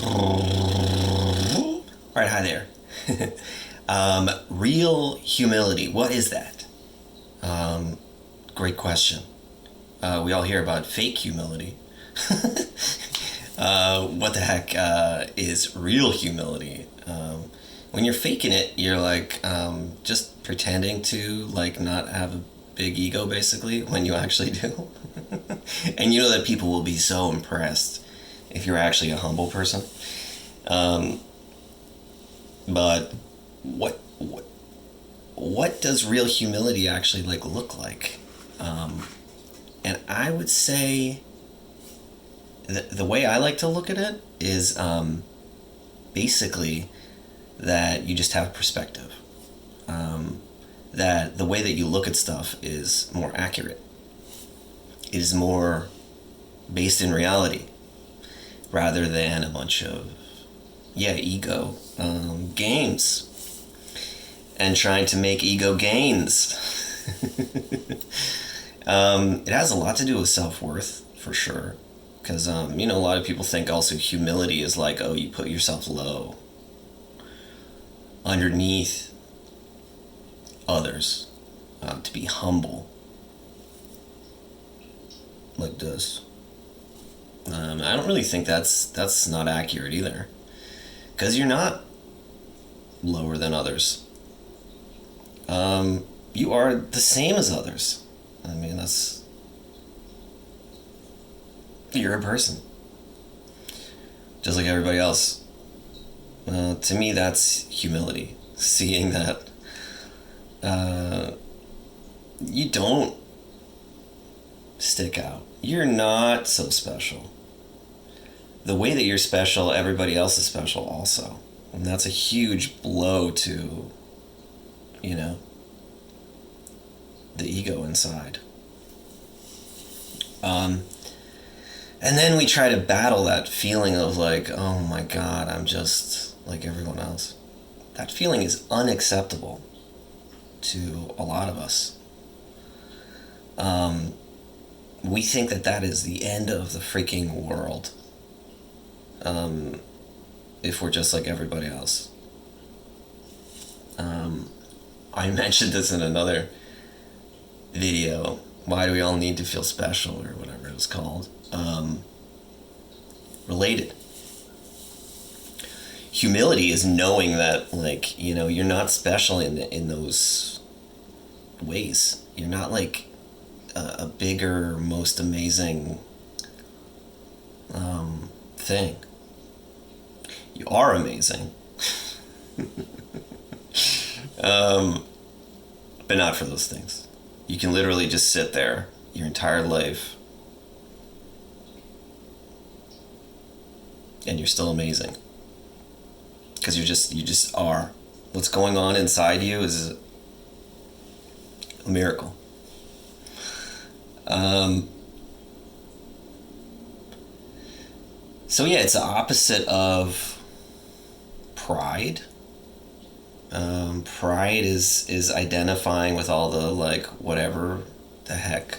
All right, hi there. Real humility, what is that? Great question. We all hear about fake humility. What the heck is real humility? When you're faking it, you're like just pretending to like not have a big ego, basically, when you actually do. And you know that people will be so impressed if you're actually a humble person. But what does real humility actually like look like? And I would say the way I like to look at it is basically that you just have perspective. That the way that you look at stuff is more accurate. It is more based in reality rather than a bunch of ego games and trying to make ego gains. It has a lot to do with self-worth, for sure. Because, a lot of people think also humility is like, oh, you put yourself low underneath others, to be humble. Like this. I don't really think that's not accurate either. Because you're not lower than others. You are the same as others. I mean, you're a person. Just like everybody else. To me, that's humility. Seeing that you don't stick out. You're not so special. The way that you're special, everybody else is special also. And that's a huge blow to, the ego inside. And then we try to battle that feeling of like, oh my God, I'm just like everyone else. That feeling is unacceptable to a lot of us. We think that is the end of the freaking world. If we're just like everybody else. I mentioned this in another video. Why do we all need to feel special, or whatever it was called? Related. Humility is knowing that, like, you're not special in those ways. You're not like a bigger, most amazing thing. You are amazing. But not for those things. You can literally just sit there your entire life and you're still amazing. Because you just are. What's going on inside you is a miracle. So yeah, it's the opposite of pride. Pride is identifying with all the, like, whatever the heck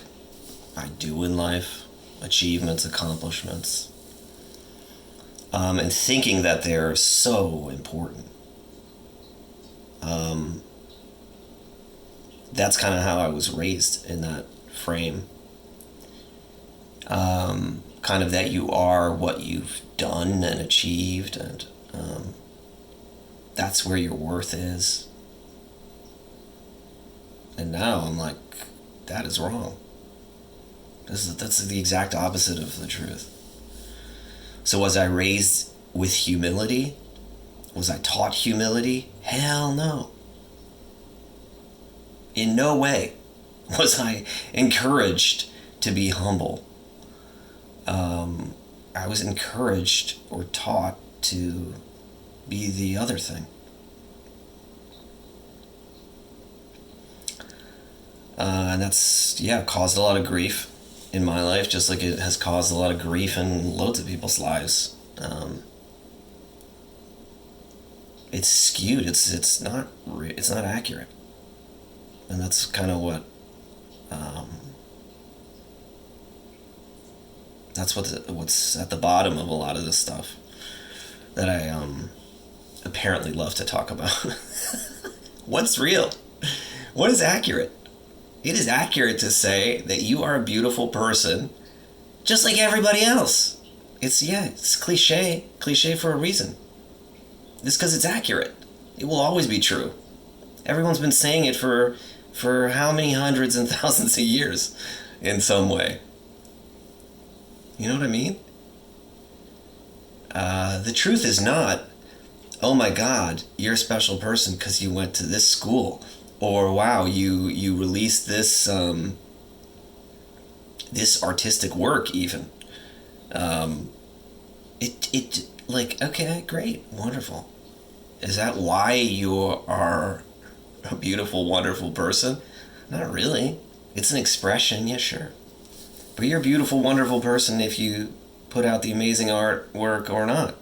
I do in life, achievements, accomplishments, and thinking that they're so important. That's kind of how I was raised, in that frame. Kind of that you are what you've done and achieved, and that's where your worth is. And now I'm like, that is wrong. That's the exact opposite of the truth. So was I raised with humility? Was I taught humility? Hell no. In no way was I encouraged to be humble. I was encouraged or taught to be the other thing. And that's, caused a lot of grief in my life, just like it has caused a lot of grief in loads of people's lives. It's skewed. It's not accurate, and that's kind of what. That's what's at the bottom of a lot of this stuff. that I apparently love to talk about. What's real? What is accurate? It is accurate to say that you are a beautiful person, just like everybody else. It's cliche for a reason. It's because it's accurate. It will always be true. Everyone's been saying it for how many hundreds and thousands of years in some way. You know what I mean? The truth is not, oh my God, you're a special person because you went to this school, or wow, you released this this artistic work even. It like, okay, great, wonderful. Is that why you are a beautiful, wonderful person? Not really. It's an expression, yeah, sure. But you're a beautiful, wonderful person if you put out the amazing artwork or not.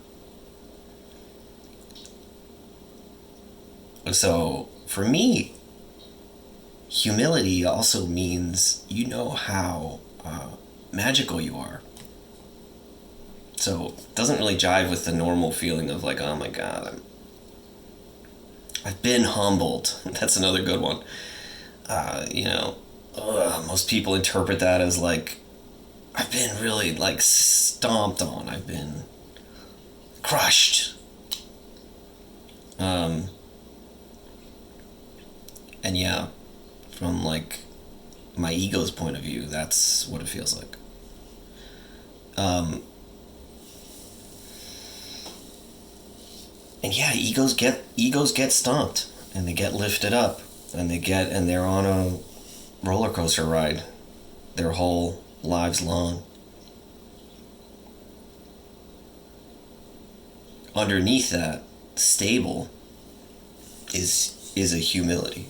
So, for me, humility also means you know how magical you are. So, it doesn't really jive with the normal feeling of like, oh my God, I've been humbled. That's another good one. Most people interpret that as like, I've been really like stomped on. I've been crushed. And yeah, from like my ego's point of view, that's what it feels like. And yeah, egos get stomped, and they get lifted up, and they're on a roller coaster ride their whole lives long. Underneath that, stable is a humility.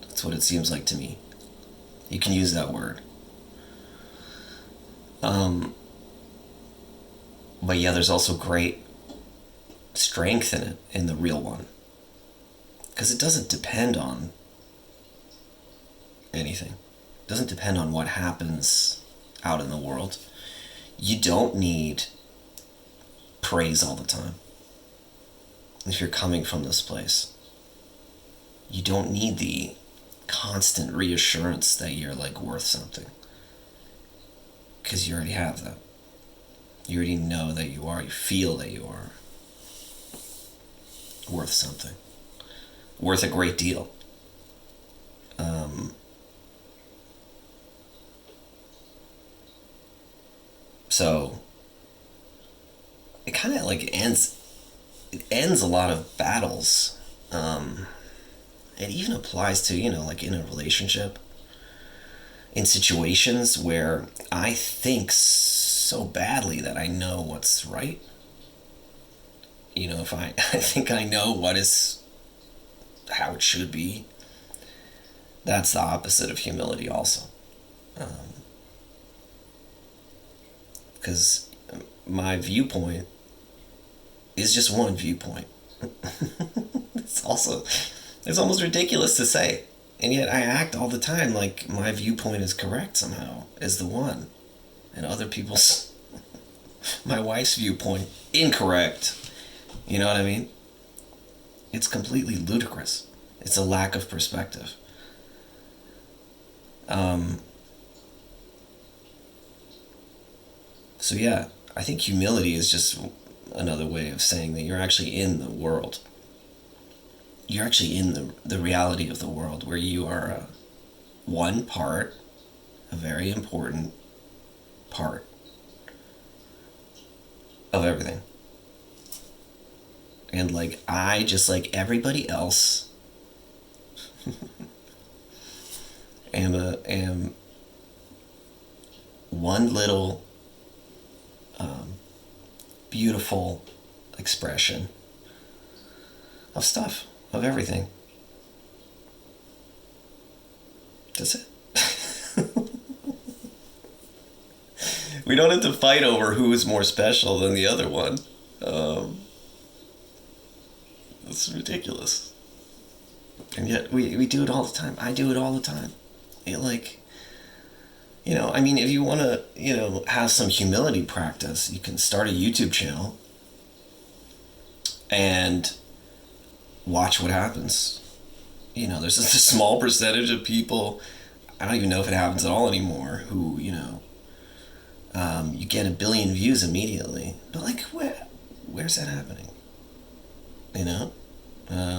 That's what it seems like to me. You can use that word. But yeah, there's also great strength in it, in the real one. Because it doesn't depend on anything. It doesn't depend on what happens out in the world. You don't need praise all the time. If you're coming from this place, you don't need the constant reassurance that you're like worth something. Because you already have that. You already know that you are. You feel that you are worth something. Worth a great deal. So it kind of like ends a lot of battles. It even applies to, like in a relationship, in situations where I think so badly that I know what's right. If I think I know how it should be, that's the opposite of humility also. Because my viewpoint is just one viewpoint. It's almost ridiculous to say. And yet I act all the time like my viewpoint is correct somehow, is the one. And other people's, my wife's viewpoint, incorrect. You know what I mean? It's completely ludicrous. It's a lack of perspective. So yeah, I think humility is just another way of saying that you're actually in the world. You're actually in the reality of the world, where you are one part, a very important part of everything. And like, I, just like everybody else, am one little beautiful expression of stuff, of everything. That's it. We don't have to fight over who is more special than the other one. It's ridiculous. And yet we do it all the time. I do it all the time. If you want to, have some humility practice, you can start a YouTube channel and watch what happens. There's just a small percentage of people, I don't even know if it happens at all anymore, who, you get 1 billion views immediately. But, like, where's that happening?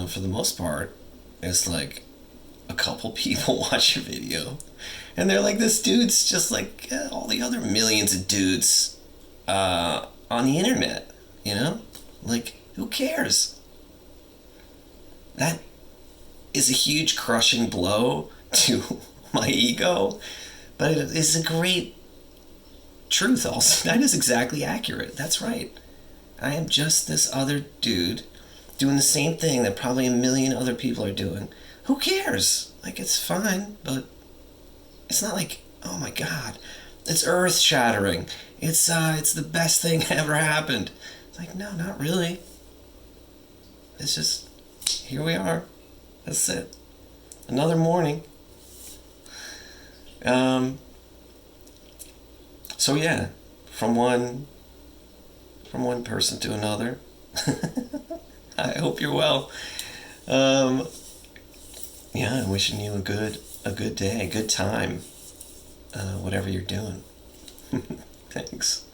For the most part, it's like a couple people watch your video, and they're like, this dude's just like all the other millions of dudes on the internet, Like, who cares? That is a huge crushing blow to my ego, but it is a great truth also. That is exactly accurate. That's right. I am just this other dude doing the same thing that probably 1 million other people are doing. Who cares? Like, it's fine, but it's not like, oh my god, it's earth-shattering. It's the best thing ever happened. It's like, no, not really. It's just, here we are. That's it. Another morning. So yeah, from one person to another. I hope you're well. Yeah, I'm wishing you a good day, a good time, whatever you're doing. Thanks.